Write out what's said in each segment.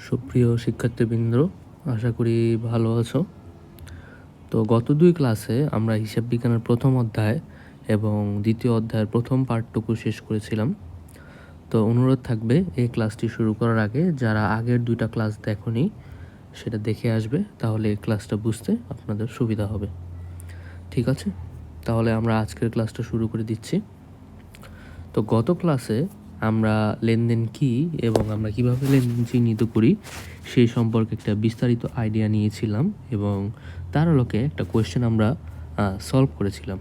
সুপ্রিয় শিক্ষার্থীবৃন্দ, আশা করি ভালো আছো। তো গত দুই ক্লাসে আমরা হিসাব বিজ্ঞানের প্রথম অধ্যায় এবং দ্বিতীয় অধ্যায়ের প্রথম পার্টটুকু শেষ করেছিলাম। তো অনুরোধ থাকবে এই ক্লাসটি শুরু করার আগে যারা আগের দুইটা ক্লাস দেখোনি সেটা দেখে আসবে, তাহলে এই ক্লাসটা বুঝতে আপনাদের সুবিধা হবে। ঠিক আছে, তাহলে আমরা আজকের ক্লাসটা শুরু করে দিচ্ছি। তো গত ক্লাসে আমরা লেনদেন কি এবং আমরা কিভাবে লেনদেন চিহ্নিত করি সেই সম্পর্কে একটা বিস্তারিত আইডিয়া নিয়েছিলাম এবং তার আলোকে একটা কোয়েশ্চেন আমরা সলভ করেছিলাম।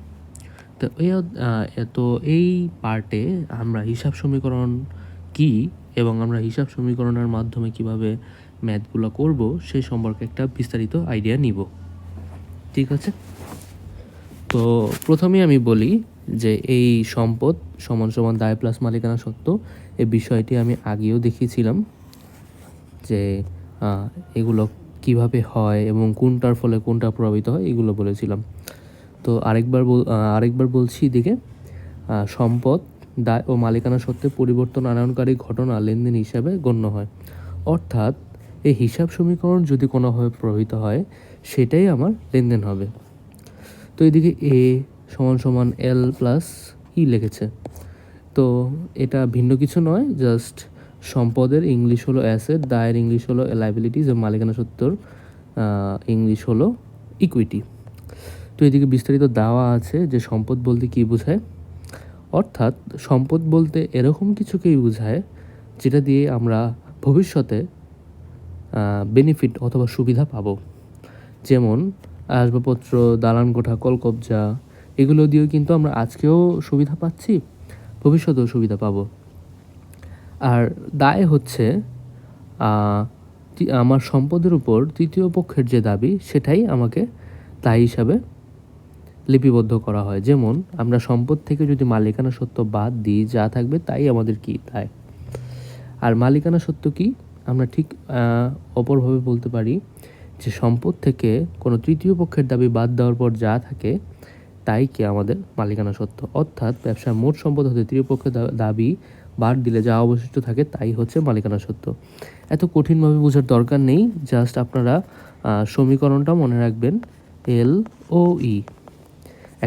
তো এই পার্টে আমরা হিসাব সমীকরণ কি এবং আমরা হিসাব সমীকরণের মাধ্যমে কিভাবে ম্যাথগুলো করব সেই সম্পর্কে একটা বিস্তারিত আইডিয়া নিব। ঠিক আছে, তো প্রথমেই আমি বলি যে এই সম্পদ সমান সমান দায় প্লাস মালিকানা সত্ত্ব এই বিষয়টি আমি আগেও দেখিয়েছিলাম যে এগুলো কিভাবে হয় এবং কোনটার ফলে কোনটা প্রভাবিত হয় এগুলো বলেছিলাম। তো আরেকবার বলছি, এদিকে সম্পদ দায় ও মালিকানা সত্ত্বে পরিবর্তন আনয়নকারী ঘটনা লেনদেন হিসাবে গণ্য হয়, অর্থাৎ এই হিসাব সমীকরণ যদি কোনোভাবে প্রভাবিত হয় সেটাই আমার লেনদেন হবে। তো এদিকে এ সমান সমান এল প্লাস ই লিখেছে, তো এটা ভিন্ন কিছু নয়, জাস্ট সম্পদের ইংলিশ হলো অ্যাসেট, দায়ের ইংলিশ হলো লায়াবিলিটিস এবং মালিকানা সত্ত্বর ইংলিশ হলো ইকুইটি। তো এদিকে বিস্তারিত দেওয়া আছে যে সম্পদ বলতে কী বোঝায়, অর্থাৎ সম্পদ বলতে এরকম কিছুকেই বোঝায় যেটা দিয়ে আমরা ভবিষ্যতে বেনিফিট অথবা সুবিধা পাবো, যেমন আসবাবপত্র, দালান কোঠা, কলকবজা, এগুলো দিয়েও কিন্তু আমরা আজকেও সুবিধা পাচ্ছি, ভবিষ্যতেও সুবিধা পাবো। আর দায় হচ্ছে আমার সম্পদের উপর তৃতীয় পক্ষের যে দাবি সেটাই আমাকে দায় হিসাবে লিপিবদ্ধ করা হয়। যেমন আমরা সম্পদ থেকে যদি মালিকানা সত্ত্ব বাদ দিই, যা থাকবে তাই আমাদের কি দায়। আর মালিকানা সত্ত্ব কি, আমরা ঠিক অপরভাবে বলতে পারি যে সম্পদ থেকে কোনো তৃতীয় পক্ষের দাবি বাদ দেওয়ার পর যা থাকে তাই কি আমাদের মালিকানা সত্ত্ব। অর্থাৎ ব্যবসার মোট সম্পদ হতে তৃতীয় পক্ষের দাবি বাদ দিলে যা অবশিষ্ট থাকে তাই হচ্ছে মালিকানা সত্ত্ব। এত কঠিনভাবে বোঝার দরকার নেই, জাস্ট আপনারা সমীকরণটা মনে রাখবেন, এল ও ই।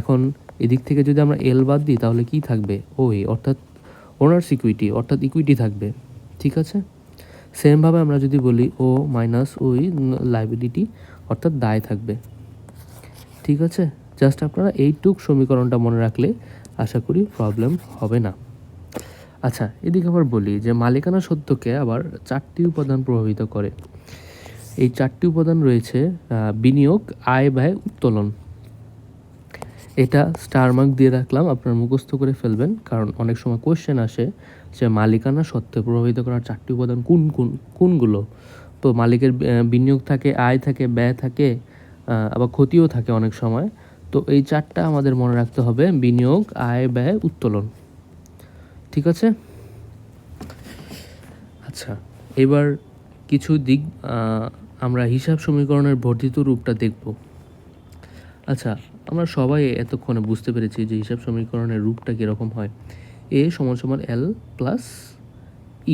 এখন এদিক থেকে যদি আমরা এল বাদ দিই তাহলে কি থাকবে, ও ই, অর্থাৎ ওনার্স ইকুইটি, অর্থাৎ ইকুইটি থাকবে। ঠিক আছে, সেমভাবে আমরা যদি বলি ও মাইনাস ওই লায়াবিলিটি, অর্থাৎ দায় থাকবে। ঠিক আছে, জাস্ট আপনারা এইটুক সমীকরণটা মনে রাখলে আশা করি প্রবলেম হবে না। আচ্ছা, এদিকে আবার বলি যে মালিকানা সত্ত্বকে আবার চারটি উপাদান প্রভাবিত করে। এই চারটি উপাদান রয়েছে বিনিয়োগ, আয়, ব্যয়, উত্তোলন। এটা স্টার মার্ক দিয়ে রাখলাম, আপনারা মুখস্থ করে ফেলবেন, কারণ অনেক সময় কোয়েশ্চেন আসে যে মালিকানা সত্ত্বে প্রভাবিত করার চারটি উপাদান কোনগুলো। তো মালিকের বিনিয়োগ থাকে, আয় থাকে, ব্যয় থাকে, আবার ক্ষতিও থাকে অনেক সময়। তো এই চারটা আমাদের মনে রাখতে হবে, বিনিয়োগ, আয়, ব্যয়, উত্তোলন। ঠিক আছে, আচ্ছা এবার কিছু দিক আমরা হিসাব সমীকরণের বর্ধিত রূপটা দেখব। আচ্ছা, আমরা সবাই এতক্ষণে বুঝতে পেরেছি যে হিসাব সমীকরণের রূপটা কীরকম হয়, এ সমান সমান এল প্লাস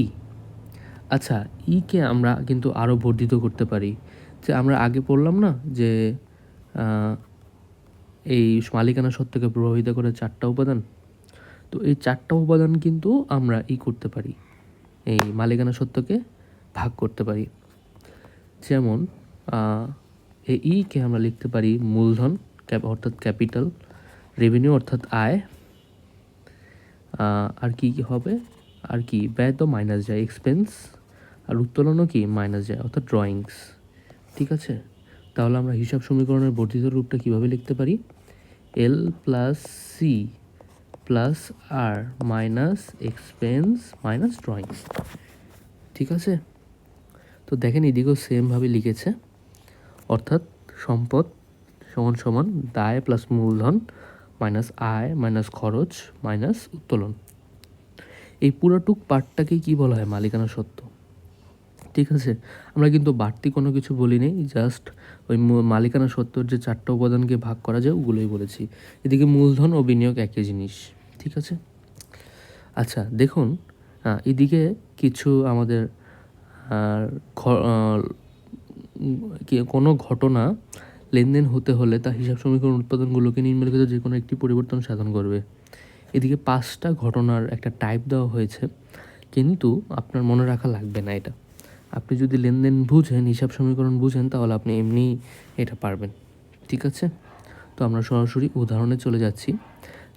ই। আচ্ছা, ইকে আমরা কিন্তু আরও বর্ধিত করতে পারি, যে আমরা আগে পড়লাম না যে এই মালিকানা সত্ত্বকে প্রভাবিত করে চারটা উপাদান। তো এই চারটা উপাদান কিন্তু আমরা করতে পারি, এই মালিকানা সত্ত্বকে ভাগ করতে পারি। যেমন এই ইকে আমরা লিখতে পারি মূলধন অর্থাৎ ক্যাপিটাল, রেভিনিউ অর্থাৎ আয়, আর কি হবে, আর কি ব্যয় তো মাইনাস যায় এক্সপেন্স, আর উত্তোলনও কি মাইনাস যায় অর্থাৎ ড্রয়িংস। ঠিক আছে, তাহলে আমরা হিসাব সমীকরণের বর্ধিত রূপটা কীভাবে লিখতে পারি, এল প্লাস সি প্লাস আর মাইনাস এক্সপেন্স মাইনাস ড্রয়িংস। ঠিক আছে, তো দেখেন এদিকেও সেমভাবে লিখেছে, অর্থাৎ সম্পদ সমান সমান দায় প্লাস মূলধন মাইনাস আয় মাইনাস খরচ মাইনাস উত্তোলন। এই পুরোটুক পার্টটাকে কি বলা হয়, মালিকানা সত্ত্ব। ঠিক আছে, আমরা কিন্তু বাড়তি কোনো কিছু বলি নেই, জাস্ট ওই মালিকানা সত্ত্বর যে চারটা উপাদানকে ভাগ করা যায় ওগুলোই বলেছি। এদিকে মূলধন ও বিনিয়োগ একই জিনিস। ঠিক আছে, আচ্ছা দেখুন এদিকে কিছু আমাদের আর কোনো ঘটনা লেনদেন হতে হলে তা হিসাব সমীকরণ উৎপাদনগুলোকে নিম্নলিখিত যে কোনো একটি পরিবর্তন সাধন করবে। এদিকে 5টা ঘটনার একটা টাইপ দেওয়া হয়েছে, কিন্তু আপনার মনে রাখা লাগবে না এটা। আপনি যদি লেনদেন বুঝেন, হিসাব সমীকরণ বুঝেন, তাহলে আপনি এমনি এটা পারবেন। ঠিক আছে, তো আমরা সরাসরি উদাহরণে চলে যাচ্ছি।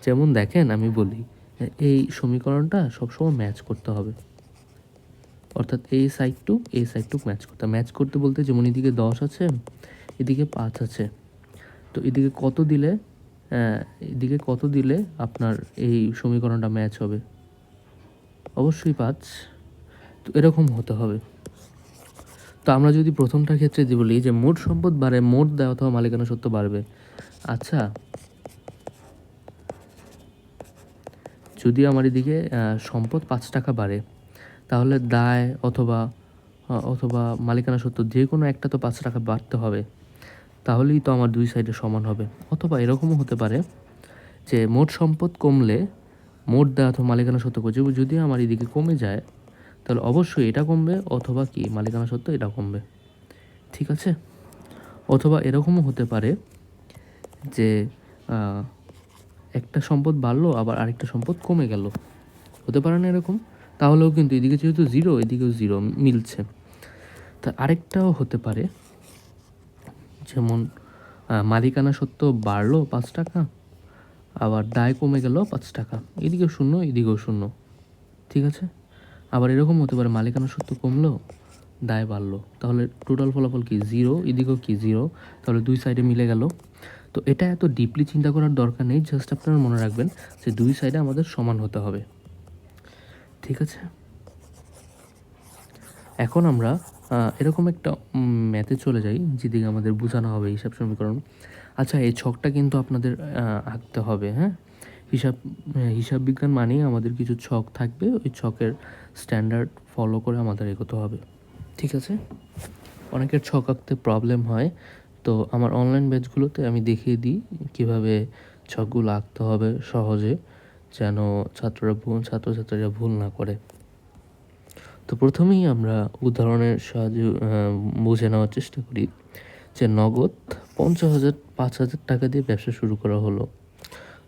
যেমন দেখেন, আমি বলি এই সমীকরণটা সবসময় ম্যাচ করতে হবে, অর্থাৎ এই সাইড টু ম্যাচ করতে বলতে যেমন এদিকে 10 আছে, এদিকে 5 আছে, তো এদিকে কত দিলে আপনার এই সমীকরণটা ম্যাচ হবে? অবশ্যই 5। তো এরকম হতে হবে। তো আমরা যদি প্রথমটার ক্ষেত্রে বলি যে মোট সম্পদ বাড়ে, মোট দায় অথবা মালিকানা সত্ত্ব বাড়বে। আচ্ছা, যদি আমার এদিকে সম্পদ 5 টাকা বাড়ে, তাহলে দায় অথবা মালিকানা সত্ত্ব যে কোনো একটা তো 5 টাকা বাড়তে হবে, তাহলেই তো আমার দুই সাইডে সমান হবে। অথবা এরকমও হতে পারে যে মোট সম্পদ কমলে মোট দায় অথবা মালিকানা সত্ত্ব যদি আমার এদিকে কমে যায়, তাহলে অবশ্যই এটা কমবে, অথবা কি মালিকানা সত্ত্ব এটা কমবে। ঠিক আছে, অথবা এরকমও হতে পারে যে একটা সম্পদ বাড়লো আবার আরেকটা সম্পদ কমে গেল, হতে পারে না এরকম? তাহলেও কিন্তু এদিকে যেহেতু 0, এদিকেও 0 মিলছে। তা আরেকটাও হতে পারে, যেমন মালিকানা সত্ত্ব বাড়লো 5 টাকা, আবার দায় কমে গেল 5 টাকা, এদিকেও 0, এদিকেও 0। ঠিক আছে, আবার এরকম হতে পারে মালিকানা সত্ত্ব কমলো, দায় বাড়লো, তাহলে টোটাল ফলাফল কি 0, এদিকেও কি 0, তাহলে দুই সাইডে মিলে গেল। তো এটা এত ডিপলি চিন্তা করার দরকার নেই, জাস্ট আপনারা মনে রাখবেন যে দুই সাইডে আমাদের সমান হতে হবে। ঠিক আছে, এখন আমরা এরকম একটা ম্যাথে চলে যাই যেদিকে আমাদের বোঝানো হবে হিসাব সমীকরণ। আচ্ছা, এই ছকটা কিন্তু আপনাদের আঁকতে হবে। হ্যাঁ, হিসাব বিজ্ঞান মানেই আমাদের কিছু ছক থাকবে, ওই ছকের স্ট্যান্ডার্ড ফলো করে আমাদের এগোতে হবে। ঠিক আছে, অনেকের ছক আঁকতে প্রবলেম হয়, তো আমার অনলাইন ব্যাচগুলোতে আমি দেখিয়ে দিই কীভাবে ছকগুলো আঁকতে হবে সহজে, যেন ছাত্রছাত্রীরা ভুল না করে। তো প্রথমেই আমরা উদাহরণের সাহায্যে বুঝে নেওয়ার চেষ্টা করি যে নগদ 5,000 টাকা দিয়ে ব্যবসা শুরু করা হলো।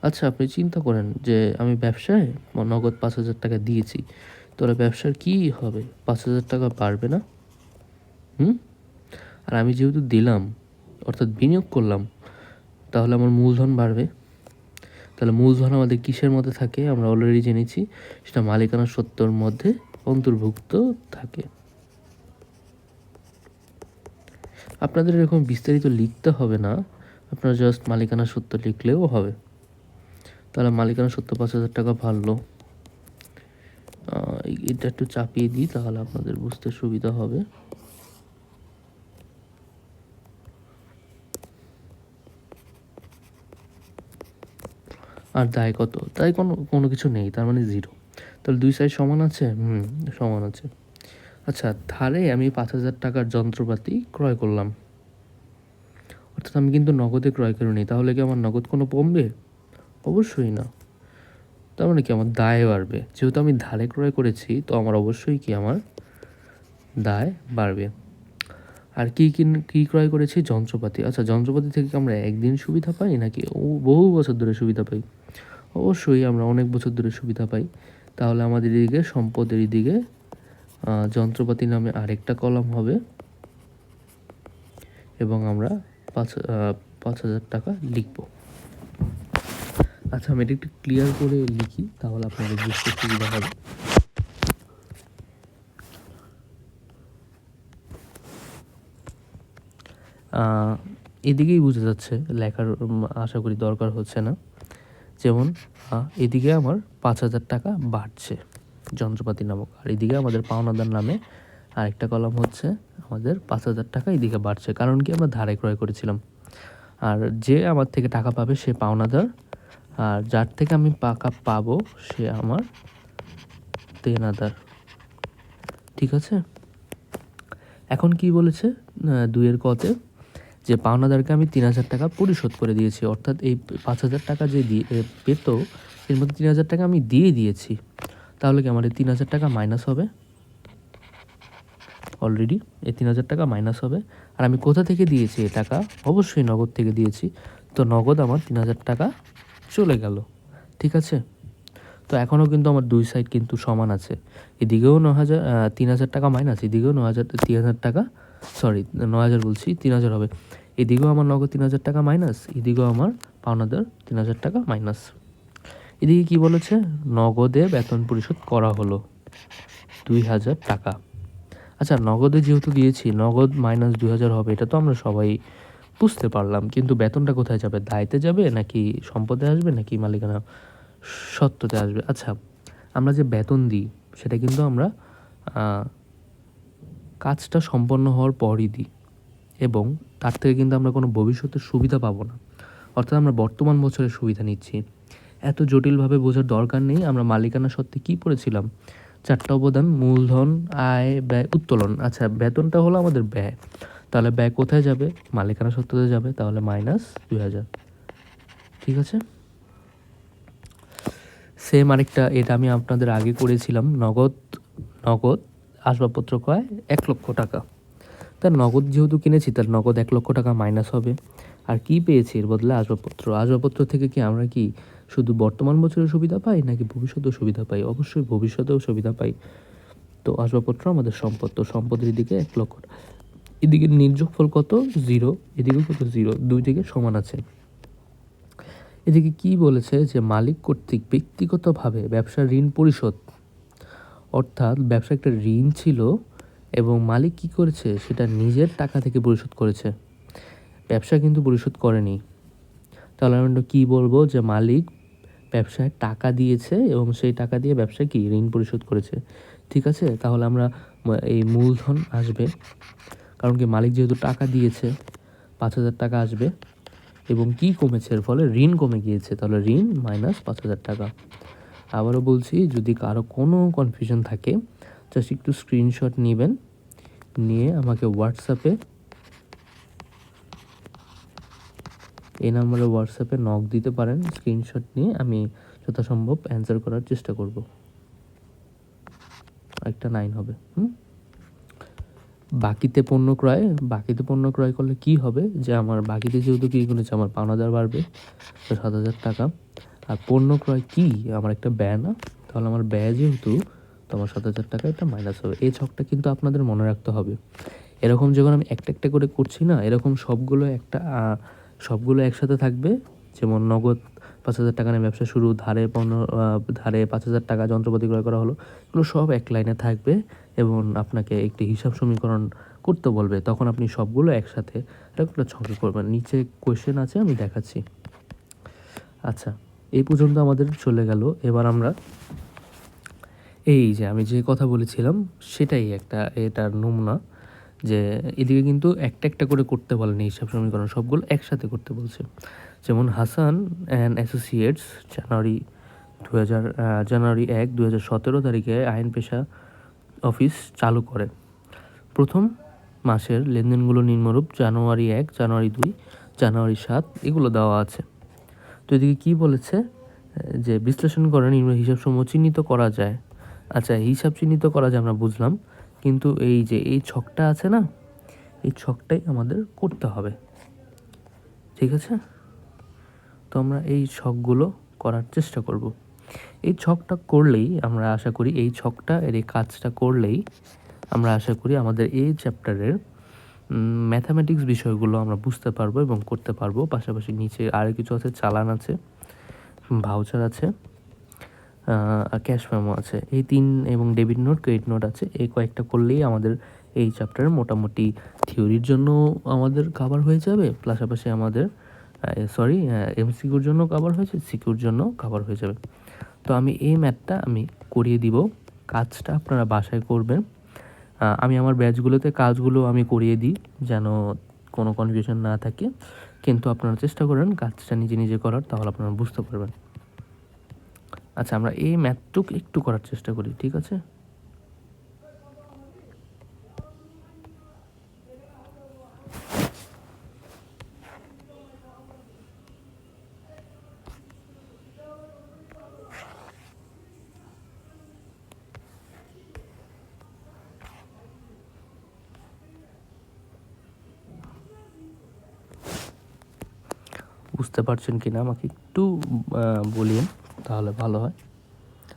আচ্ছা, আপনি চিন্তা করেন যে আমি ব্যবসায় নগদ 5,000 টাকা দিয়েছি, তাহলে ব্যবসার কি হবে? 5,000 টাকা বাড়বে না? আর আমি যেহেতু দিলাম, অর্থাৎ বিনিয়োগ করলাম, তাহলে আমার মূলধন বাড়বে। তাহলে মূলধন আমাদের কিসের মধ্যে থাকে? আমরা অলরেডি জেনেছি, সেটা মালিকানা সত্ত্বর মধ্যে অন্তর্ভুক্ত থাকে। আপনাদের এরকম বিস্তারিত লিখতে হবে না, আপনারা জাস্ট মালিকানা সত্ত্ব লিখলেও হবে। তাহলে মালিকানা সত্ত্ব 5,000 টাকা বাড়লো। এটা একটু চাপিয়ে দিই, তাহলে আপনাদের বুঝতে সুবিধা হবে। আর দায় কত? দায় কোনো কিছু নেই, তার মানে 0। তাহলে দুই সাইড সমান আছে? সমান আছে। আচ্ছা, ধারে আমি 5,000 টাকার যন্ত্রপাতি ক্রয় করলাম, অর্থাৎ আমি কিন্তু নগদে ক্রয় করিনি, তাহলে কি আমার নগদ কোনো কমবে? অবশ্যই না। তার মানে কি আমার দায় বাড়বে, যেহেতু আমি ধারে ক্রয় করেছি, তো আমার অবশ্যই কি আমার দায় বাড়বে। আর কি ক্রয় করেছি? যন্ত্রপাতি। আচ্ছা, যন্ত্রপাতি থেকে আমরা একদিন সুবিধা পাই নাকি বহু বছর ধরে সুবিধা পাই? অবশ্যই আমরা অনেক বছর ধরে সুবিধা পাই। তাহলে আমাদের এদিকে সম্পদের দিকে যন্ত্রপাতি নামে আরেকটা কলাম হবে, এবং আমরা 5,000 টাকা লিখব। আচ্ছা, আমি এটা একটু ক্লিয়ার করে লিখি, তাহলে আপনাদের বুঝতে সুবিধা হবে। এদিকেই বোঝা যাচ্ছে, লেখার আশা করি দরকার হচ্ছে না। যেমন এদিকে আমার 5,000 টাকা বাড়ছে যন্ত্রপাতি নামক, আর এদিকে আমাদের পাওনাদার নামে আরেকটা কলাম হচ্ছে আমাদের 5,000 টাকা এদিকে বাড়ছে, কারণ কি আমরা ধারে ক্রয় করেছিলাম। আর যে আমার থেকে টাকা পাবে সে পাওনাদার, আর যার থেকে আমি টাকা পাবো সে আমার দেনাদার। ঠিক আছে, এখন কি বলেছে 2-এর কতে, যে পাওনাদারকে আমি 3,000 টাকা পরিশোধ করে দিয়েছি, অর্থাৎ এই 5,000 টাকা যে পেত, এর মধ্যে 3,000 টাকা আমি দিয়ে দিয়েছি। তাহলে কি আমার এই 3,000 টাকা মাইনাস হবে? অলরেডি এই 3,000 টাকা মাইনাস হবে। আর আমি কোথা থেকে দিয়েছি এই টাকা? অবশ্যই নগদ থেকে দিয়েছি। তো নগদ আমার 3,000 টাকা চলে গেল। ঠিক আছে? তো এখনও কিন্তু আমার দুই সাইড কিন্তু সমান আছে। এদিকেও 3,000 টাকা মাইনাস, এদিকেও 3,000 টাকা, সরি 9,000 বলছি, 3,000 হবে। এদিকেও আমার নগদ 3,000 টাকা মাইনাস, এদিকেও আমার পাওনাদার 3,000 টাকা মাইনাস। এদিকে কি বলেছে? নগদে বেতন পরিশোধ করা হলো 2,000 টাকা। আচ্ছা, নগদে যেহেতু দিয়েছি, নগদ মাইনাস 2,000 হবে, এটা তো আমরা সবাই বুঝতে পারলাম। কিন্তু বেতনটা কোথায় যাবে? দায়িত্বে যাবে, নাকি সম্পদে আসবে, নাকি মালিকানা সত্ত্বতে আসবে? আচ্ছা, আমরা যে বেতন দিই সেটা কিন্তু আমরা কাজটা সম্পন্ন হওয়ার পরই দিই, এবং তার থেকে কিন্তু আমরা কোনো ভবিষ্যতের সুবিধা পাবো না। অর্থাৎ আমরা বর্তমান বছরের সুবিধা নিচ্ছি। এত জটিলভাবে বোঝার দরকার নেই। আমরা মালিকানা সত্ত্বে কী পড়েছিলাম? 4টা উপাদান: মূলধন, আয়, ব্যয়, উত্তোলন। আচ্ছা, বেতনটা হলো আমাদের ব্যয়, তাহলে ব্যয় কোথায় যাবে? মালিকানা সত্ত্বতে যাবে, তাহলে মাইনাস 2,000। ঠিক আছে? সেম আরেকটা, এটা আমি আপনাদের আগে করেছিলাম। নগদ নগদ আসবাবপত্র ক্রয় 1,00,000 টাকা। তার নগদ যেহেতু কিনেছি, তার নগদ 1,00,000 টাকা মাইনাস হবে। আর কি পেয়েছি এর বদলে? আসবাবপত্র। আসবাবপত্র থেকে কি আমরা কি শুধু বর্তমান বছরের সুবিধা পাই, নাকি ভবিষ্যতেও সুবিধা পাই? অবশ্যই ভবিষ্যতেও সুবিধা পাই। তো আসবাবপত্র আমাদের সম্পদ, তো সম্পদের দিকে 1,00,000। এদিকে নির্যোগফল কত? 0। এদিকেও কত? 0। দুই দিকে সমান আছে। এদিকে কি বলেছে? যে মালিক কর্তৃক ব্যক্তিগতভাবে ব্যবসার ঋণ পরিশোধ, অর্থাৎ ব্যবসা একটা ঋণ ছিল এবং মালিক কি করেছে? সেটা নিজের টাকা থেকে পরিশোধ করেছে, ব্যবসা কিন্তু পরিশোধ করেনি। তাহলে আমরা কি বলবো? যে মালিক ব্যবসায় টাকা দিয়েছে এবং সেই টাকা দিয়ে ব্যবসা কি ঋণ পরিশোধ করেছে। ঠিক আছে? তাহলে আমরা এই মূলধন আসবে, কারণ কি মালিক যেহেতু টাকা দিয়েছে, 5,000 টাকা আসবে। এবং কি কমেছে? এর ফলে ঋণ কমে গিয়েছে, তাহলে ঋণ মাইনাস 5,000 টাকা। আবারও বলছি, যদি কারো কোনো কনফিউশন থাকে, জাস্ট একটু স্ক্রিনশট নেবেন, নিয়ে আমাকে হোয়াটসঅ্যাপে, এই নাম্বারে হোয়াটসঅ্যাপে নক দিতে পারেন। স্ক্রিনশট নিয়ে আমি যথাসম্ভব অ্যান্সার করার চেষ্টা করব। একটা 9 হবে। বাকিতে পণ্য ক্রয় করলে কি হবে? যে আমার বাকিতে যেহেতু কি করেছে, আমার পাওনাদার বাড়বে 7,000 টাকা। আর পণ্য ক্রয় কি? আমার একটা ব্যয় না? তাহলে আমার ব্যয় যেহেতু, তো আমার 7,000 টাকা একটা মাইনাস হবে। এই ছকটা কিন্তু আপনাদের মনে রাখতে হবে। এরকম যখন আমি একটা একটা করে করছি না, এরকম সবগুলো একসাথে থাকবে। যেমন নগদ 5,000 টাকা নিয়ে ব্যবসা শুরু, ধারে 5,000 টাকা যন্ত্রপাতি ক্রয় করা হলো, এগুলো সব এক লাইনে থাকবে এবং আপনাকে একটি হিসাব সমীকরণ করতে বলবে। তখন আপনি সবগুলো একসাথে একটা ছকে করবেন। নিচে কোয়েশ্চেন আছে, আমি দেখাচ্ছি। আচ্ছা, এই পর্যন্ত আমাদের চলে গেল। এবার আমরা এই যে আমি যে কথা বলেছিলাম সেটাই এটার নমুনা, যে এদিকে কিন্তু একটা একটা করে করতে বলেনি হিসাব সমীকরণ, সবগুলো একসাথে করতে বলছে। যেমন হাসান অ্যান্ড অ্যাসোসিয়েটস জানুয়ারি 1, 2017 তারিখে আইন পেশা অফিস চালু করে। প্রথম মাসের লেনদেনগুলো নিম্নরূপ: জানুয়ারি 1, জানুয়ারি 2, জানুয়ারি 7, এগুলো দেওয়া আছে। তো এদিকে কী বলেছে? যে বিশ্লেষণ করে নিম্ন হিসাবসমূহ চিহ্নিত করা যায়। আচ্ছা, হিসাব চিহ্নিত করা যায় আমরা বুঝলাম, কিন্তু এই যে এই ছকটা আছে না, এই ছকটাই আমাদের করতে হবে। ঠিক আছে? তো আমরা এই ছকগুলো করার চেষ্টা করব। এই ছকটা করলেই আমরা আশা করি, এই ছকটা এর এই কাজটা করলেই আমরা আশা করি আমাদের এই চ্যাপ্টারের ম্যাথামেটিক্স বিষয়গুলো আমরা বুঝতে পারবো এবং করতে পারবো। পাশাপাশি নিচে আরও কিছু আছে, চালান আছে, ভাউচার আছে, ক্যাশ মেমো আছে, এই 3, এবং ডেবিট নোট, ক্রেডিট নোট আছে। এই কয়েকটা করলেই আমাদের এই চ্যাপ্টারের মোটামুটি থিওরির জন্য আমাদের কভার হয়ে যাবে, পাশাপাশি আমাদের এমসিকিউর জন্য কভার হয়েছে, সিকিউর জন্য কভার হয়ে যাবে। তো আমি এই ম্যাথটা আমি করিয়ে দিব, কাজটা আপনারা বাসায় করবেন। আমি আমার ব্যাচগুলোতে কাজগুলো আমি করিয়ে দিই যেন কোনো কনফিউশন না থাকে, কিন্তু আপনারা চেষ্টা করেন কাজটা নিজে নিজে করার, তাহলে আপনারা বুঝতে পারবেন। আচ্ছা, আমরা এই ম্যাথটুক একটু করার চেষ্টা করি। ঠিক আছে? বুঝতে পারছেন কি না আমাকে একটু বলিন, তাহলে ভালো হয়।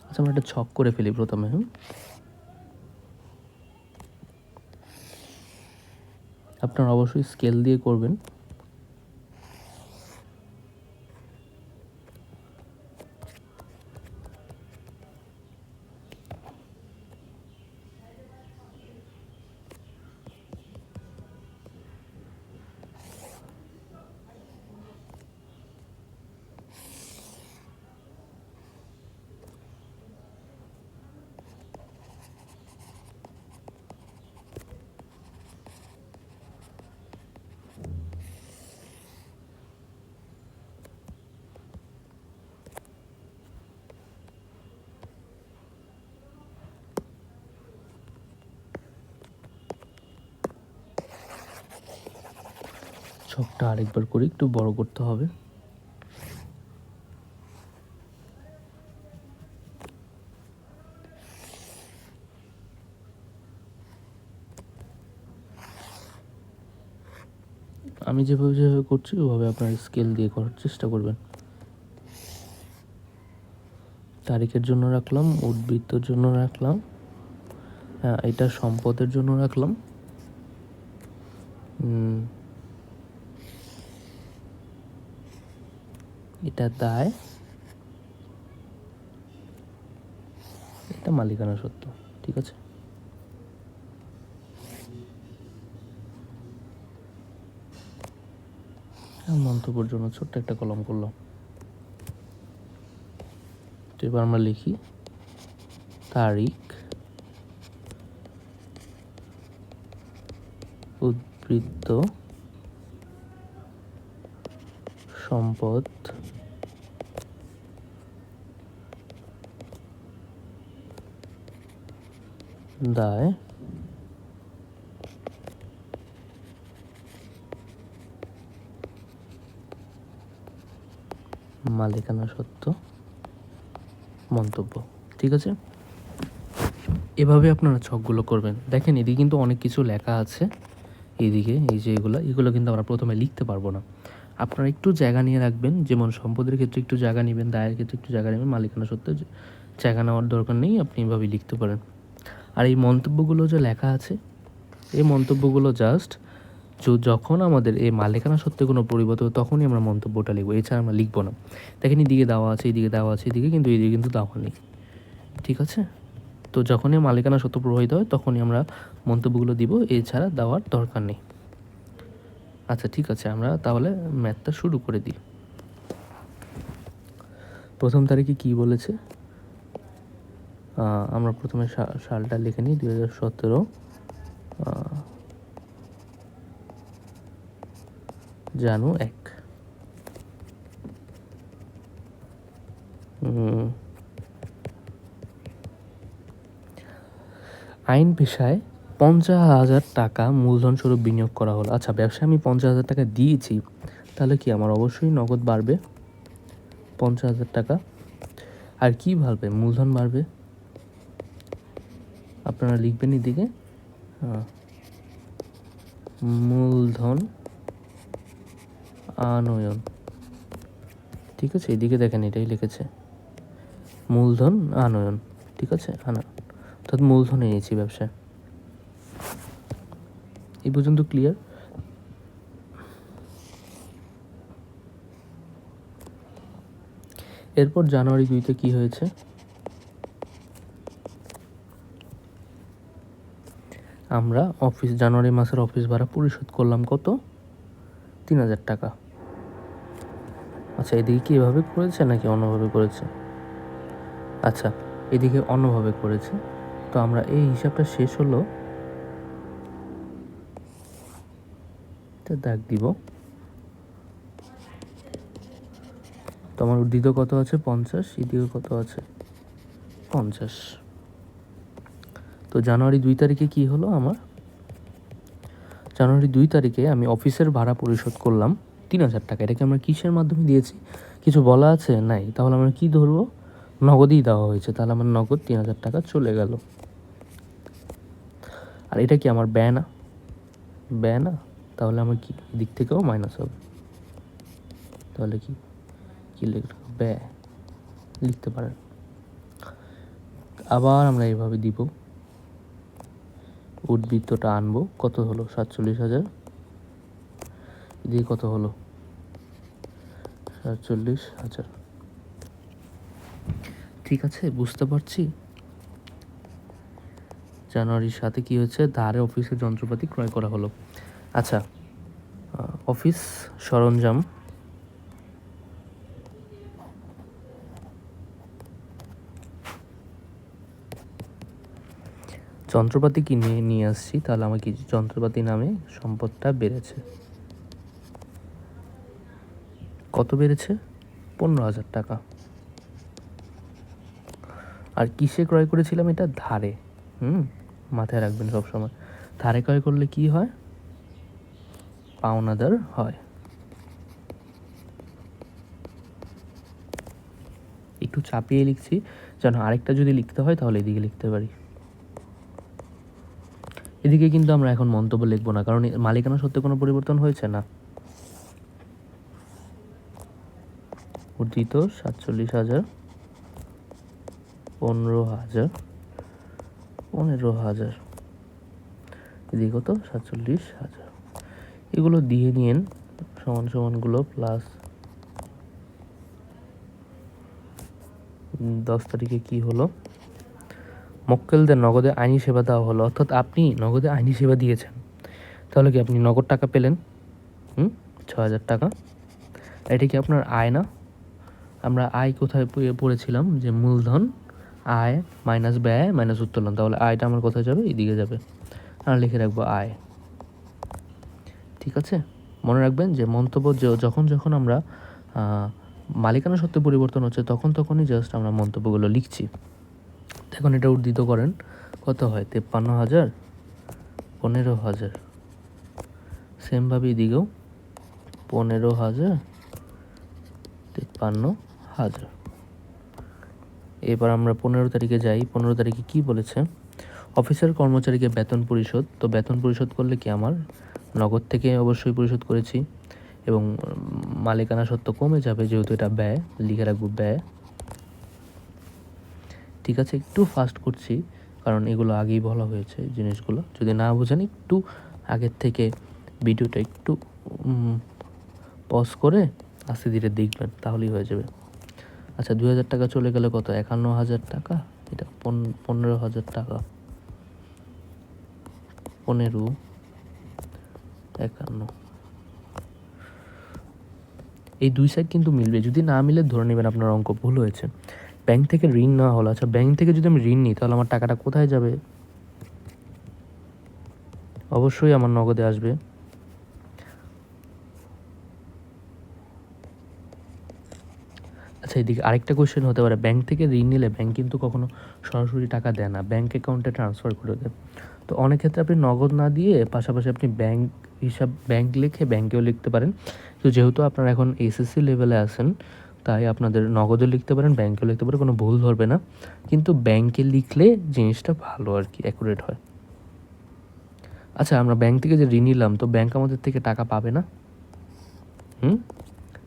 আচ্ছা, আমরা একটা ছক করে ফেলি প্রথমে। আপনারা অবশ্যই স্কেল দিয়ে করবেন। ছকটা আরেকবার করে একটু বড় করতে হবে। আমি যেভাবে করছি ওভাবে আপনার স্কেল দিয়ে করার চেষ্টা করবেন। তারিখের জন্য রাখলাম, উদ্বৃত্তর জন্য রাখলাম, হ্যাঁ এটা সম্পদের জন্য রাখলাম, এটা দায়, এটা মালিকানা সত্ত্ব। ঠিক আছে, মন্তব্যের জন্য ছোট্ট একটা কলম করলাম। তো এবার আমরা লিখি তারিখ, উদ্বৃত্ত, সম্পদ, দায়, মালিকানা সত্ত্ব, মন্তব্য। ঠিক আছে, এভাবে আপনারা ছকগুলো করবেন। দেখেন এদিকে কিন্তু অনেক কিছু লেখা আছে, এইদিকে এই যে এগুলো কিন্তু আমরা প্রথমে লিখতে পারবো না। আপনারা একটু জায়গা নিয়ে রাখবেন, যেমন সম্পদের ক্ষেত্রে একটু জায়গা নেবেন, দায়ের ক্ষেত্রে একটু জায়গা নেবেন, মালিকানা সত্ত্বে জায়গা নেওয়ার দরকার নেই, আপনি এভাবেই লিখতে পারেন। আর এই মন্তব্যগুলো যে লেখা আছে, এই মন্তব্যগুলো জাস্ট যখন আমাদের এই মালিকানা সত্ত্বে কোনো পরিবর্তন তখনই আমরা মন্তব্যটা লিখবো, এছাড়া আমরা লিখবো না। দেখেন এদিকে দেওয়া আছে, এইদিকে দেওয়া আছে, এদিকে কিন্তু এইদিকে কিন্তু দেওয়া নেই। ঠিক আছে, তো যখনই মালিকানা সত্ত্ব প্রভাবিত হয় তখনই আমরা মন্তব্যগুলো দিব, এছাড়া দেওয়ার দরকার নেই। আচ্ছা ঠিক আছে, আমরা তাহলে ম্যাথটা শুরু করে দিই। প্রথম তারিখে কি বলেছে, আমরা প্রথমে সালটা লিখে নিই 2017 জানু 1। আইন পেশায় 50,000 টাকা মূলধন স্বরূপ বিনিয়োগ করা হলো। আচ্ছা, ব্যবসায় আমি 50,000 টাকা দিয়েছি, তাহলে কি আমার অবশ্যই নগদ বাড়বে 50,000 টাকা। আর কি বাড়বে, মূলধন বাড়বে। আপনারা লিখবেন এদিকে মূলধন আনয়ন। ঠিক আছে, এদিকে দেখেন এটাই লিখেছে মূলধন আনয়ন। ঠিক আছে, আনয়ন অর্থাৎ মূলধন এনেছি ব্যবসায়। এই পর্যন্ত ক্লিয়ার? এরপর জানুয়ারি 2-তে কি হয়েছে, আমরা জানুয়ারি মাসের অফিস ভাড়া পরিশোধ করলাম কত, 3,000 টাকা। আচ্ছা, এদিকে কি এভাবে করেছে নাকি অন্যভাবে করেছে? আচ্ছা, এদিকে অন্যভাবে করেছে। তো আমরা এই হিসাবটা শেষ হলো, দাগ দিব। তো আমার উদ্ধৃত কত আছে 50, এদিকে কত আছে 50। তো জানুয়ারি 2 তারিখে কি হলো, আমার জানুয়ারি 2 তারিখে আমি অফিসের ভাড়া পরিশোধ করলাম 3,000 টাকা। এটাকে আমরা কিসের মাধ্যমে দিয়েছি, কিছু বলা আছে নাই, তাহলে আমরা কি ধরবো, নগদই দেওয়া হয়েছে, তাহলে আমার নগদ 3,000 টাকা চলে গেল। আর এটা কি আমার ব্যয় না, ব্যয় না, তাহলে আমার কি দিক থেকেও মাইনাস হবে। তাহলে কি ব্যয় লিখতে পারেন। আবার আমরা এইভাবে দিব, উদ্বৃত্তটা আনবো, কত হলো 47,000, দিয়ে কত হলো 47,000। ঠিক আছে, বুঝতে পারছি। জানুয়ারির সাথে কি হচ্ছে, ধারে অফিসের যন্ত্রপাতি ক্রয় করা হলো। আচ্ছা, অফিস সরঞ্জাম যন্ত্রপাতি কিনে নিয়ে আসছি, তাহলে আমার কি যন্ত্রপাতি নামে সম্পদটা বেড়েছে। কত বেড়েছে? 15,000 টাকা। আর কিসে ক্রয় করেছিলাম এটা? ধারে। মাথায় রাখবেন সবসময়, ধারে ক্রয় করলে কি হয়? পাওনাদার হয়। একটু চাপিয়ে লিখছি যেন আরেকটা যদি লিখতে হয় তাহলে এদিকে লিখতে পারি। এদিকে কিন্তু আমরা এখন মন্তব্য লিখবো না, কারণ মালিকানা সত্ত্বে কোনো পরিবর্তন হয়েছে না। অর্জিত 47,000, 15,000, 15,000, এদিকে কত? 47,000। এগুলো দিয়ে নিন, সমান সমানগুলো প্লাস 10 তারিখে কি হলো? মক্কেলদের নগদে আইনি সেবা দেওয়া হলো, অর্থাৎ আপনি নগদে আইনি সেবা দিয়েছেন, তাহলে কি আপনি নগদ টাকা পেলেন 6,000 টাকা। এটা কি আপনার আয় না? আমরা আয় কোথায় পড়েছিলাম, যে মূলধন আয় মাইনাস ব্যয় মাইনাস উত্তোলন, তাহলে আয়টা আমার কোথায় যাবে? এদিকে যাবে। আর লিখে রাখবো আয়। ঠিক আছে, মনে রাখবেন যে মন্তব্য যখন যখন আমরা মালিকানা সত্ত্বে পরিবর্তন হচ্ছে তখনই জাস্ট আমরা মন্তব্যগুলো লিখছি। এখন এটা উদ্ধৃত করেন, কত হয়? 53,000, 15,000। সেমভাবে এদিকেও 15,000, 53,000। এবার আমরা 15 তারিখে যাই। 15 তারিখে কি বলেছে? অফিসের কর্মচারীকে বেতন পরিশোধ। তো বেতন পরিশোধ করলে কি আমার নগদ থেকে অবশ্যই পরিশোধ করেছি, এবং মালিকানা সত্ত্ব কমে যাবে যেহেতু এটা ব্যয়, লিখে রাখবো ব্যয়। ঠিক আছে, একটু ফাস্ট করছি কারণ এগুলো আগেই বলা হয়েছে জিনিসগুলো। যদি না বোঝেন একটু আগের থেকে ভিডিওটা একটু পজ করে আস্তে ধীরে দেখবেন, তাহলেই হয়ে যাবে। আচ্ছা, 2,000 টাকা চলে গেলে কত? 51,000 টাকা। এটা 15,000 টাকা। 15, 51, এই দুই সাইড কিন্তু মিলবে। যদি না মিলে ধরে নেবেন আপনার অঙ্ক ভুল হয়েছে। ব্যাংক থেকে ঋণ নেওয়া হলো। আচ্ছা, ব্যাংক থেকে যদি আমি ঋণ নিই তাহলে আমার টাকাটা কোথায় যাবে? অবশ্যই আমার নগদে আসবে। আচ্ছা, এদিকে আরেকটা কোয়েশ্চেন হতে পারে, ব্যাংক থেকে ঋণ নিলে ব্যাংক কিন্তু কখনো সরাসরি টাকা দেয় না, ব্যাংক অ্যাকাউন্টে ট্রান্সফার করে দেয়। তো অনেক ক্ষেত্রে আপনি নগদ না দিয়ে পাশাপাশি আপনি ব্যাংক লিখে ব্যাংকেও লিখতে পারেন। তো যেহেতু আপনারা এখন এসএসসি লেভেলে আছেন, তাই আপনাদের নগদও লিখতে পারেন, ব্যাংকেও লিখতে পারেন, কোনো ভুল ধরবে না। কিন্তু ব্যাংকে লিখলে জিনিসটা ভালো আর কি, অ্যাকুরেট হয়। আচ্ছা, আমরা ব্যাংক থেকে যে ঋণ নিলাম, তো ব্যাংক আমাদের থেকে টাকা পাবে না?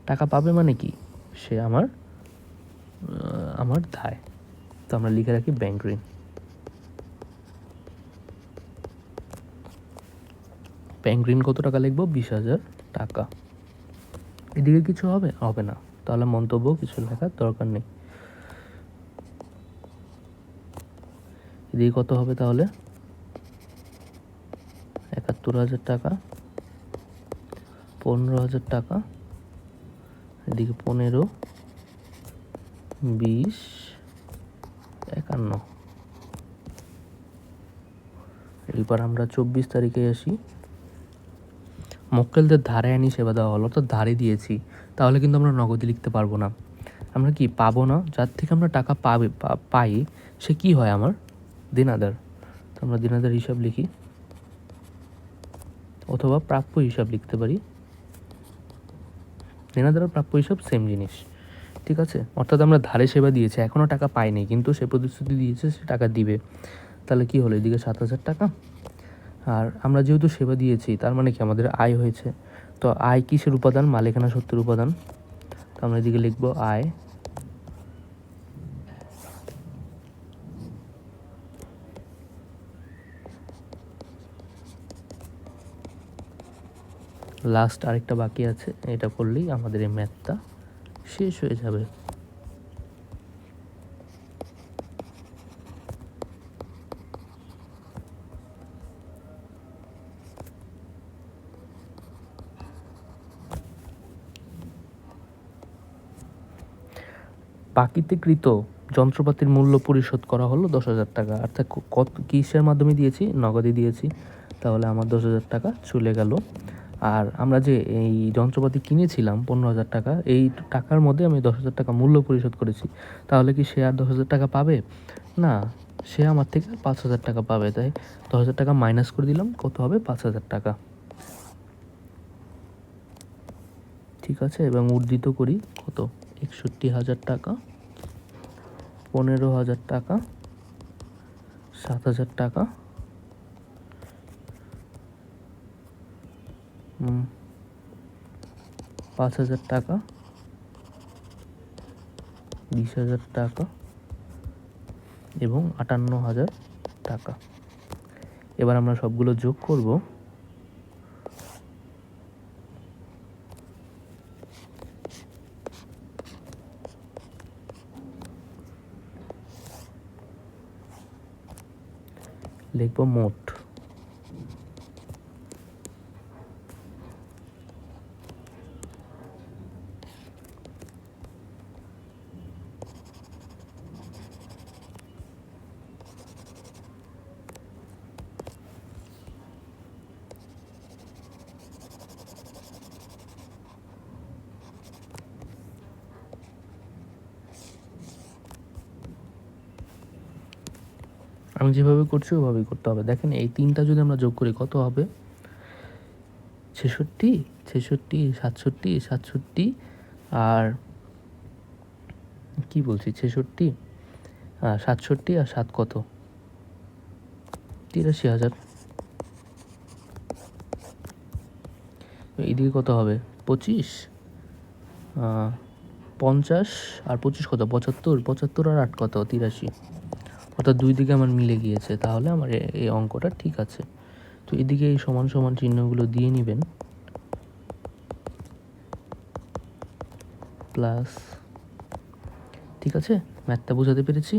টাকা পাবে মানে কি? সে আমার দায়। তো আমরা লিখে রাখি ব্যাংক ঋণ। ব্যাংক ঋণ কত টাকা লিখবো? 20,000 টাকা। এদিকে কিছু হবে না, তাহলে মন্তব্য কিছু লেখার দরকার নেই। এদিকে কত হবে তাহলে? 71,000 টাকা, 15,000 টাকা, এদিকে 15, 20, 51। এবার আমরা 24 তারিখে আসি। মক্কেলদের ধারে আইনি সেবা দেওয়া হলো, তো ধারে দিয়েছি, তাহলে কিন্তু আমরা নগদে লিখতে পারবো না। আমরা কি পাবো না? যার থেকে আমরা টাকা পাই সে কি হয়? আমার দেনাদার। তো আমরা দেনাদার হিসাব লিখি, অথবা প্রাপ্য হিসাব লিখতে পারি। দেনাদার আর প্রাপ্য হিসাব সেম জিনিস। ঠিক আছে, অর্থাৎ আমরা ধারে সেবা দিয়েছি, এখনও টাকা পাইনি, কিন্তু সে প্রতিশ্রুতি দিয়েছে সে টাকা দিবে। তাহলে কি হলো? এদিকে 7,000 টাকা। আর আমরা যেহেতু সেবা দিয়েছি তার মানে কি আমাদের আয় হয়েছে। তো আয় কিসের উপাদান? মালিকানা সত্ত্বের উপাদান। তো আমরা এদিকে লিখবো আয়, লাস্ট আরেকটা বাকি আছে, এটা করলেই আমাদের এই ম্যাথটা শেষ হয়ে যাবে। প্রাকৃতিকৃত যন্ত্রপাতির মূল্য পরিশোধ করা হলো 10,000 টাকা। অর্থাৎ কত কিসের মাধ্যমে দিয়েছি? নগদে দিয়েছি। তাহলে আমার 10,000 টাকা চলে গেল। আর আমরা যে এই যন্ত্রপাতি কিনেছিলাম 15,000 টাকা, এই টাকার মধ্যে আমি 10,000 টাকা মূল্য পরিশোধ করেছি। তাহলে কি সে আর 10,000 টাকা পাবে? না, সে আমার থেকে 5,000 টাকা পাবে। তাই 10,000 টাকা মাইনাস করে দিলাম, কত হবে? 5,000 টাকা। ঠিক আছে, এবং উর্জিত করি কত? 61,000 টাকা, 15,000 টাকা, 7,000 টাকা, 5,000 টাকা, 20,000 টাকা এবং 58,000 টাকা। এবার আমরা সবগুলো যোগ করব। লিখব মোট। আমি যেভাবে করছি ওভাবেই করতে হবে। দেখেন এই তিনটা যদি আমরা যোগ করি কত হবে? 66, 67, 67 আর কি বলছি, 66, 67 আর 7 কত? 83,000। এদিকে কত হবে? 25, 50 আর 25 কত? 75, 75 আর 8 কত? 83। অর্থাৎ দুই দিকে আমার মিলে গিয়েছে। তাহলে আমার এই অঙ্কটা ঠিক আছে। তো এদিকে এই সমান সমান চিহ্নগুলো দিয়ে নেবেন, প্লাস। ঠিক আছে, ম্যাথটা বোঝাতে পেরেছি?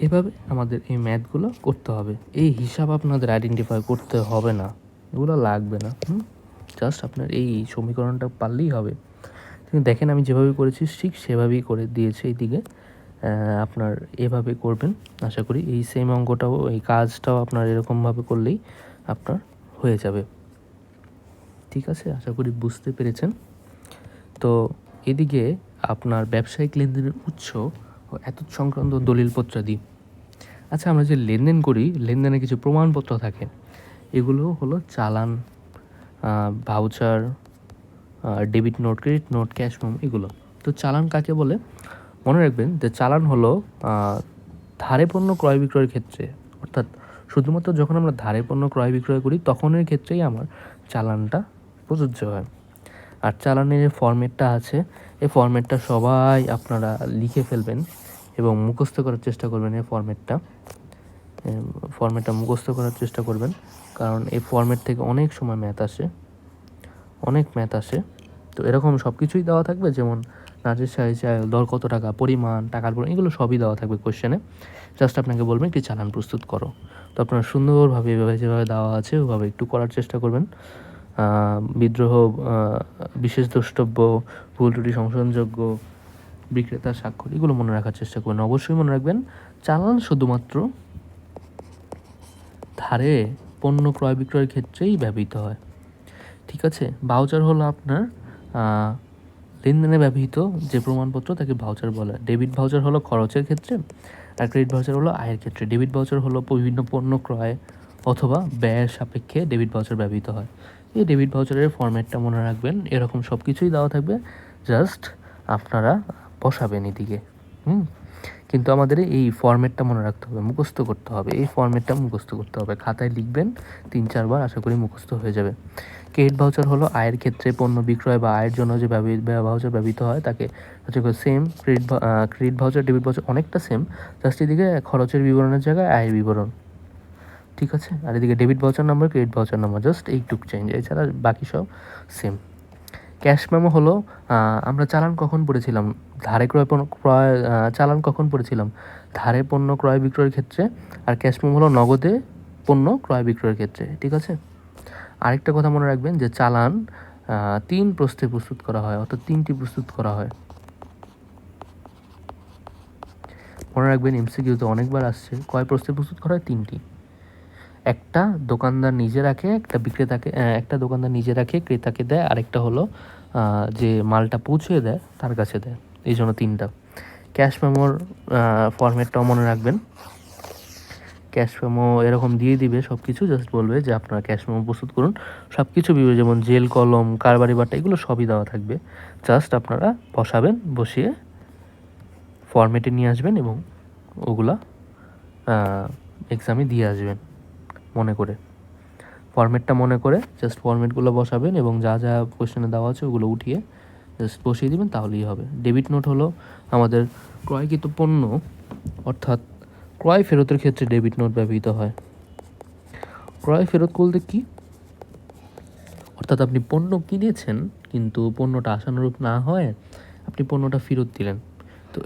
এভাবে আমাদের এই ম্যাথগুলো করতে হবে। এই হিসাব আপনাদের আইডেন্টিফাই করতে হবে না, এগুলো লাগবে না। জাস্ট আপনার এই সমীকরণটা পারলেই হবে। কিন্তু দেখেন আমি যেভাবে করেছি ঠিক সেভাবেই করে দিয়েছি। এইদিকে আপনার এভাবে করবেন। আশা করি এই সেম অঙ্কটাও, এই কাজটাও আপনার এরকমভাবে করলেই আপনার হয়ে যাবে। ঠিক আছে, আশা করি বুঝতে পেরেছেন। তো এদিকে আপনার ব্যবসায়িক লেনদেনের উৎস ও এত সংক্রান্ত দলিলপত্রাদি। আচ্ছা, আমরা যে লেনদেন করি, লেনদেনের কিছু প্রমাণপত্র থাকে। এগুলো হলো চালান, voucher, debit note, credit note, cash memo, এগুলো। তো চালান কাকে বলে? মনে রাখবেন যে চালান হলো ধারে পণ্য ক্রয় বিক্রয়ের ক্ষেত্রে, অর্থাৎ শুধুমাত্র যখন আমরা ধারে পণ্য ক্রয় বিক্রয় করি তখনের ক্ষেত্রেই আমার চালানটা প্রযোজ্য হয়। আর চালানের যে ফরম্যাটটা আছে, এই ফরম্যাটটা সবাই আপনারা লিখে ফেলবেন এবং মুখস্থ করার চেষ্টা করবেন। এই ফরম্যাটটা মুখস্থ করার চেষ্টা করবেন, কারণ এই ফরম্যাট থেকে অনেক সময় ম্যাথ আসে। তো এরকম সব কিছুই দেওয়া থাকবে, যেমন নাচের সাইজ, দর কত টাকা, পরিমাণ, টাকার পরিমাণ, এগুলো সবই দেওয়া থাকবে কোশ্চেনে। জাস্ট আপনাকে বলবেন একটি চালান প্রস্তুত করো। তো আপনারা সুন্দরভাবে এভাবে যেভাবে দেওয়া আছে ওভাবে একটু করার চেষ্টা করবেন। বিদ্রোহ, বিশেষ দ্রষ্টব্য, ভুল ত্রুটি সংশোধনযোগ্য, বিক্রেতার স্বাক্ষর, এগুলো মনে রাখার চেষ্টা করবেন। অবশ্যই মনে রাখবেন চালান শুধুমাত্র ধারে পণ্য ক্রয় বিক্রয়ের ক্ষেত্রেই ব্যবহৃত হয়। ঠিক আছে, ভাউচার হলো আপনার লেনদেনে ব্যবহৃত যে প্রমাণপত্র তাকে ভাউচার বলে। ডেবিট ভাউচার হলো খরচের ক্ষেত্রে, আর ক্রেডিট ভাউচার হলো আয়ের ক্ষেত্রে। ডেবিট ভাউচার হলো বিভিন্ন পণ্য ক্রয় অথবা ব্যয়ের সাপেক্ষে ডেবিট ভাউচার ব্যবহৃত হয়। এই ডেবিট ভাউচারের ফরম্যাটটা মনে রাখবেন। এরকম সব কিছুই দেওয়া থাকবে, জাস্ট আপনারা বসাবেন এদিকে। কিন্তু আমাদের এই ফরম্যাটটা মনে রাখতে হবে, মুখস্থ করতে হবে, এই ফরম্যাটটা মুখস্থ করতে হবে, খাতায় লিখবেন 3-4 বার, আশা করি মুখস্থ হয়ে যাবে। ক্রেডিট ভাউচার হলো আয়ের ক্ষেত্রে পণ্য বিক্রয় বা আয়ের জন্য যে ভাউচার ব্যবহৃত হয় তাকে হচ্ছে same. Credit voucher debit voucher অনেকটা সেম, জাস্ট এদিকে খরচের বিবরণের জায়গায় আয়ের বিবরণ, ঠিক আছে। আর এদিকে debit voucher number, credit voucher number, just এইটুক চেঞ্জ, এছাড়া বাকি সব সেম। ক্যাশ মেমো হলো আমরা চালান কখন পড়েছিলাম, ধারে চালান কখন পড়েছিলাম, ধারে পণ্য ক্রয় বিক্রয়ের ক্ষেত্রে। আর ক্যাশ মেমো হলো নগদে পণ্য ক্রয় বিক্রয়ের ক্ষেত্রে, ঠিক আছে। আরেকটা কথা মনে রাখবেন যে চালান 3 প্রস্থে প্রস্তুত করা হয়, অর্থাৎ 3টি প্রস্তুত করা হয়। মনে রাখবেন এমসিকিউতে অনেকবার আসছে, কয় প্রস্থে প্রস্তুত করা হয়? 3টি। একটা দোকানদার নিজে রাখে, একটা দোকানদার নিজে রাখে, ক্রেতাকে দেয়, আরেকটা হলো যে মালটা পৌঁছে দেয় তার কাছে দেয়, এই জন্য 3টা। ক্যাশ মেমোর ফরম্যাটটাও মনে রাখবেন। ক্যাশ মেমো এরকম দিয়ে দিবে সব কিছু, জাস্ট বলবে যে আপনারা ক্যাশ মেমো প্রস্তুত করুন, সব কিছু দিবে, যেমন জেল কলম, কারবারি বাট্টা, এগুলো সবই দেওয়া থাকবে। জাস্ট আপনারা বসাবেন, বসিয়ে ফরম্যাটে নিয়ে আসবেন এবং ওগুলা এক্সামে দিয়ে আসবেন মনে করে। ফরম্যাটটা মনে করে জাস্ট ফরম্যাটগুলো বসাবেন এবং যা যা কোশ্চেনে দেওয়া আছে ওগুলো উঠিয়ে জাস্ট বসিয়ে দিবেন, তাহলেই হবে। ডেবিট নোট হলো আমাদের ক্রয়কৃত পণ্য, অর্থাৎ ক্রয় ফেরতের ক্ষেত্রে ডেবিট নোট ব্যবহৃত হয়। ক্রয় ফেরত বলতে কি? অর্থাৎ আপনি পণ্য কিনেছেন কিন্তু পণ্যটা আশানুরূপ না হয় আপনি পণ্যটা ফেরত দিলেন, তো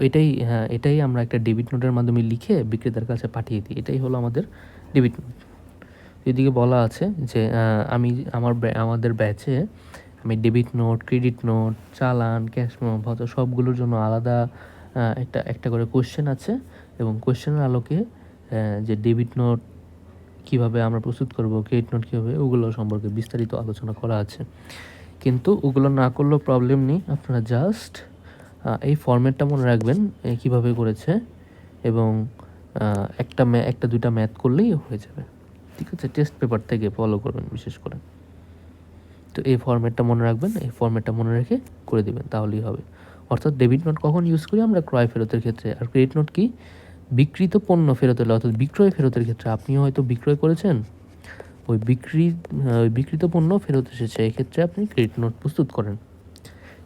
এটাই আমরা একটা ডেবিট নোটের মাধ্যমে লিখে বিক্রেতার কাছে পাঠিয়ে দিই, এটাই হলো আমাদের ডেবিট নোট। এদিকে বলা আছে যে আমাদের ব্যাচে আমি ডেবিট নোট, ক্রেডিট নোট, চালান, ক্যাশ মেমো, ভাউচার সবগুলোর জন্য আলাদা একটা করে কোশ্চেন আছে, এবং কোশ্চেনের আলোকে যে ডেবিট নোট কীভাবে আমরা প্রস্তুত করব, ক্রেডিট নোট কীভাবে, ওগুলো সম্পর্কে বিস্তারিত আলোচনা করা আছে। কিন্তু ওগুলো না করলেও প্রবলেম নেই, আপনারা জাস্ট এই ফরম্যাটটা মনে রাখবেন কীভাবে করেছে, এবং একটা দুইটা ম্যাথ করলেই হয়ে যাবে, ঠিক আছে। টেস্ট পেপার থেকে ফলো করবেন বিশেষ করে। তো এই ফরম্যাটটা মনে রাখবেন, এই ফরম্যাটটা মনে রেখে করে দেবেন, তাহলেই হবে। অর্থাৎ ডেবিট নোট কখন ইউজ করি আমরা? ক্রয় ফেরতের ক্ষেত্রে। আর ক্রেডিট নোট কি? বিক্রিত পণ্য ফেরত এলে, অর্থাৎ বিক্রয় ফেরতের ক্ষেত্রে। আপনিও হয়তো বিক্রয় করেছেন, ওই বিক্রিত পণ্য ফেরত এসেছে, এক্ষেত্রে আপনি ক্রেডিট নোট প্রস্তুত করেন,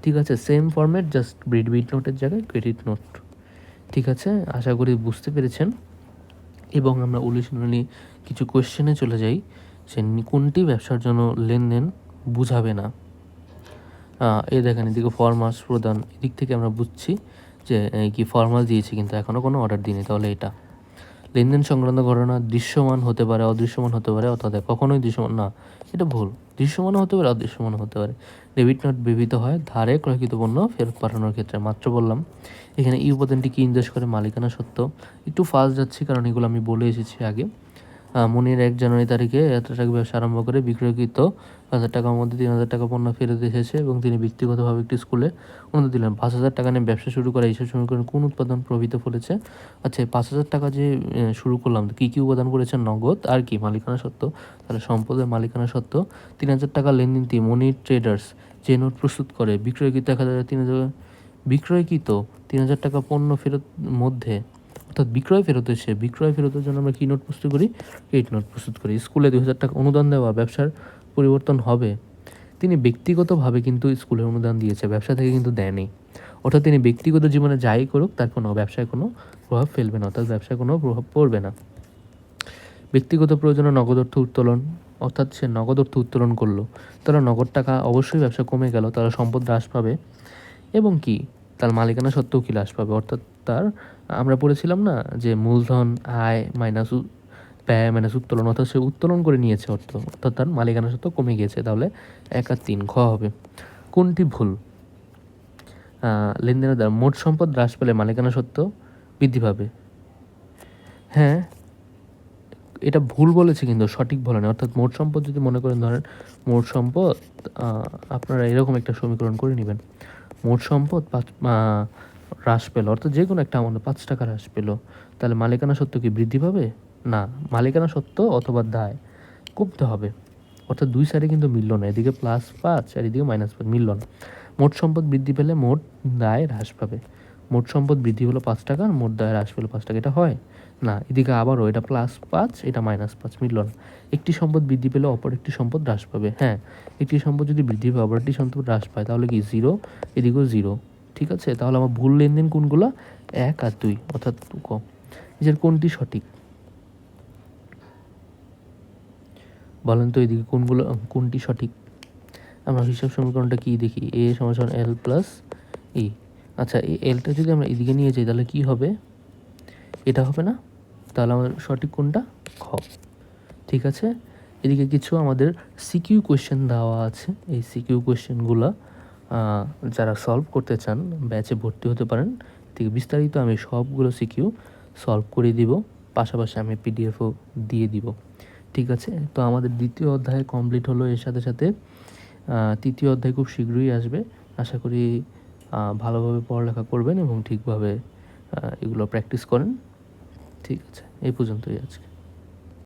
ঠিক আছে। সেম ফরম্যাট, জাস্ট ডেবিট নোটের জায়গায় ক্রেডিট নোট, ঠিক আছে। আশা করি বুঝতে পেরেছেন। এবং আমরা অনুশীলনী কিছু কোয়েশ্চেনে চলে যাই, যে কোনটি ব্যবসার জন্য লেনদেন বুঝাবে না। এই দেখেন, এদিকে ফরমাস প্রদান, এদিক থেকে আমরা বুঝছি যে কি ফরমাস দিয়েছি কিন্তু এখনও কোনো অর্ডার দিইনি, তাহলে এটা। লেনদেন সংক্রান্ত ঘটনা দৃশ্যমান হতে পারে, অদৃশ্যমান হতে পারে, অর্থাৎ কখনোই দৃশ্যমান না, এটা ভুল। দৃশ্যমানও হতে পারে, অদৃশ্যমানও হতে পারে। ডেবিট নোট ব্যবহৃত হয় ধারে ক্রয়কৃত পণ্য ফেরত পাঠানোর ক্ষেত্রে, মাত্র বললাম। এখানে এই উপাদানটি কি নির্দেশ করে? মালিকানা সত্ত্ব। একটু ফাস্ট যাচ্ছি কারণ এগুলো আমি বলে এসেছি আগে। মনির 1 জানুয়ারি তারিখে এত টাকা ব্যবসা আরম্ভ করে বিক্রয়কৃত 1000 টাকার মধ্যে 3000 টাকা পণ্য ফেরত এসেছে, এবং তিনি ব্যক্তিগতভাবে একটি স্কুলে অনুদান দিলেন। 5000 টাকা নিয়ে ব্যবসা শুরু করে এইসব সমীকরণ কোন উৎপাদন প্রভাবিত ফলেছে? আচ্ছা, 5000 টাকা যে শুরু করলাম, কী কী উপাদান করেছেন? নগদ আর কি? মালিকানা সত্ত্ব। তাহলে সম্পদের মালিকানা সত্ত্ব। 3000 টাকা লেনদেনটি মনির ট্রেডার্স যে নোট প্রস্তুত করে বিক্রয়কৃত 3000 টাকা পণ্য ফেরত মধ্যে, অর্থাৎ বিক্রয় ফেরতের জন্য আমরা কী নোট প্রস্তুত করি? ক্রেডিট নোট প্রস্তুত করি। স্কুলে 2000 টাকা অনুদান দেওয়া ব্যবসার পরিবর্তন হবে। তিনি ব্যক্তিগতভাবে কিন্তু স্কুলের অনুদান দিয়েছে, ব্যবসা থেকে কিন্তু দেয়নি। অর্থাৎ তিনি ব্যক্তিগত জীবনে যাই করুক তার কোনো ব্যবসায় কোনো প্রভাব ফেলবে না, অর্থাৎ ব্যবসায় কোনো প্রভাব পড়বে না। ব্যক্তিগত প্রয়োজনে নগদ অর্থ উত্তোলন, অর্থাৎ সে নগদ অর্থ উত্তোলন করলো, তাহলে নগদ টাকা অবশ্যই ব্যবসা কমে গেল, তাহলে সম্পদ হ্রাস পাবে, এবং কি তার মালিকানা সত্ত্বেও কি হ্রাস পাবে, অর্থাৎ তার আমরা পড়েছিলাম না যে মূলধন আয় মাইনাস ব্যয় মাইনাস উত্তোলন, অর্থাৎ সে উত্তোলন করে নিয়েছে অর্থ, অর্থাৎ তার মালিকানা সত্ত্ব কমে গিয়েছে, তাহলে 1 আর 3 খ হবে। কোনটি ভুল? লেনদেনের দ্বারা মোট সম্পদ হ্রাস পেলে মালিকানা সত্ত্ব বৃদ্ধি পাবে। হ্যাঁ, এটা ভুল বলেছে কিন্তু সঠিক বলে না। অর্থাৎ মোট সম্পদ যদি মনে করেন, ধরেন মোট সম্পদ, আপনারা এরকম একটা সমীকরণ করে নেবেন। মোট সম্পদ হ্রাস পেল, অর্থাৎ যে কোনো একটা আমাদের 5 টাকা হ্রাস পেল, তাহলে মালিকানা সত্ত্ব কি বৃদ্ধি পাবে? না, মালিকানা সত্ত্ব অথবা দায় কমতে হবে, অর্থাৎ দুই সাইডে কিন্তু মিলল না, এদিকে +5 আর এদিকে -5 মিলল না। মোট সম্পদ বৃদ্ধি পেলে মোট দায় হ্রাস পাবে। মোট সম্পদ বৃদ্ধি হলো 5 টাকা, আর মোট দায় হ্রাস পেলো 5 টাকা। এটা হয় না। এদিকে আবারও এটা +5, এটা -5, মিলল না। একটি সম্পদ বৃদ্ধি পেলে অপর একটি সম্পদ হ্রাস পাবে। হ্যাঁ, একটি সম্পদ যদি বৃদ্ধি পায় অপর একটি সম্পদ হ্রাস পায়, তাহলে কি 0, এদিকেও 0। ঠিক আছে, তাহলে আমার ভুল লেনদেন কোনগুলো? 1 আর 2, অর্থাৎ ক। এর কোনটি সঠিক বলেন তো? এদিকে কোনটি সঠিক? আমরা হিসাব সমীকরণটা কি দেখি? a = l + e। আচ্ছা, এই এলটা যদি আমরা এদিকে নিয়ে যাই তাহলে কি হবে? এটা হবে না? তাহলে আমাদের সঠিক কোনটা? খ। ঠিক আছে, এদিকে কিছু আমাদের সিকিউ কোয়েশ্চেন দেওয়া আছে। এই সিকিউ কোয়েশ্চেনগুলো যারা সলভ করতে চান ব্যাচে ভর্তি হতে পারেন। ঠিক বিস্তারিত আমি সবগুলো সিকিউ সলভ করে দিব, পাশাপাশি আমি পিডিএফও দিয়ে দিব। ঠিক আছে, তো আমাদের দ্বিতীয় অধ্যায় কমপ্লিট হলো। এর সাথে সাথে তৃতীয় অধ্যায় খুব শীঘ্রই আসবে। আশা করি ভালোভাবে পড়ালেখা করবেন এবং ঠিকভাবে এগুলো প্র্যাকটিস করেন। ঠিক আছে, এই পর্যন্তই আজকে।